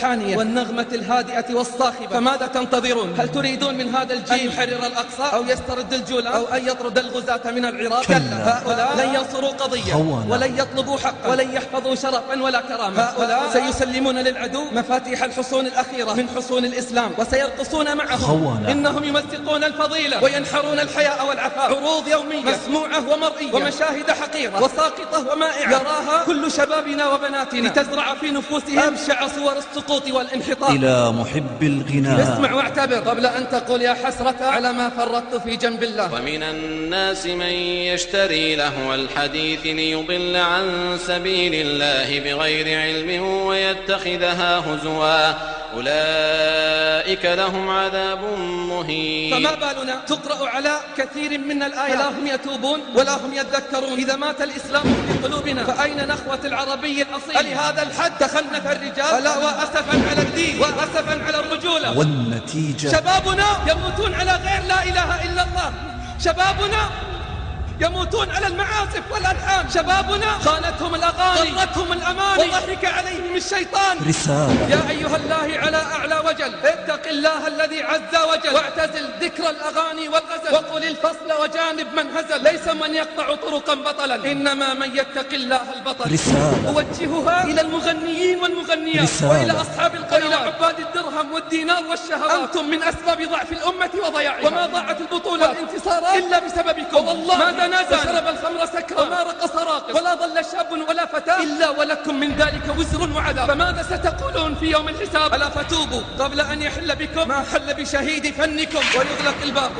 الحانية والنغمة الهادئة والصاخبة، فماذا تنتظرون؟ هل تريدون من هذا الجيل أن يحرر الأقصى أو يسترد الجولان أو أن يطرد الغزاة من العراق؟ كلا، هؤلاء لن ينصروا قضية ولن يطلبوا حقا ولن يحفظوا شرفا ولا كرامة. هؤلاء سيسلمون للعدو مفاتيح الحصون الأخيرة من حصون الإسلام وسيرقصون معهم. إنهم يمزقون الفضيلة وينحرون الحياء والعفاف. عروض يومية مسموعة ومرئية ومشاهد حقيرة وساقطة ومائعة يراها كل شبابنا وبناتنا لتزرع في نفوسهم أبشع صور السقوط والانحطاط. إلى محب الغناء اسمع واعتبر قبل أن تقول يا حسرة على ما فرطت في جنب الله. ومن الناس من يشتري لهو الحديث ليضل عن سبيل الله بغير علم ويتخذها هزوا أولئك لهم عذاب مهين. فما بالنا تقرأ على كثير من الآيات فلا هم يتوبون ولا هم يذكرون. إذا مات الإسلام في قلوبنا فأين نخوة العربي الأصيل؟ ألهذا الحد تخنث الرجال؟ ألا وأسفا على الدين وأسفا على الرجولة. والنتيجة شبابنا يموتون على غير لا إله إلا الله. شبابنا يموتون على المعازف والألحان. شبابنا خانتهم الأغاني غرتهم الأماني وضحك عليهم الشيطان. رسالة يا أيها الله على أعلى وجل اتق الله الذي عز وجل واعتزل ذكر الأغاني والغزل وقل الفصل وجانب من هزل. ليس من يقطع طرقا بطلا إنما من يتق الله البطل. رسالة أوجهها إلى المغنيين والمغنيات وإلى أصحاب القنوات وإلى عباد الدرهم والدينار والشهوات. أنتم من أسباب ضعف الأمة وضياعها. وما ضاعت البطولة والانتصارات إلا بسببكم. والله ما دنازل وشرب الخمر سكرا وما رقص راقص ولا ضل شاب ولا فتاة إلا ولكم من ذلك وزر وعذاب. فماذا ستقولون في يوم الحساب؟ ألا فتوبوا قبل أن يحل بكم ما حل بشهيد فنكم ويغلق الباب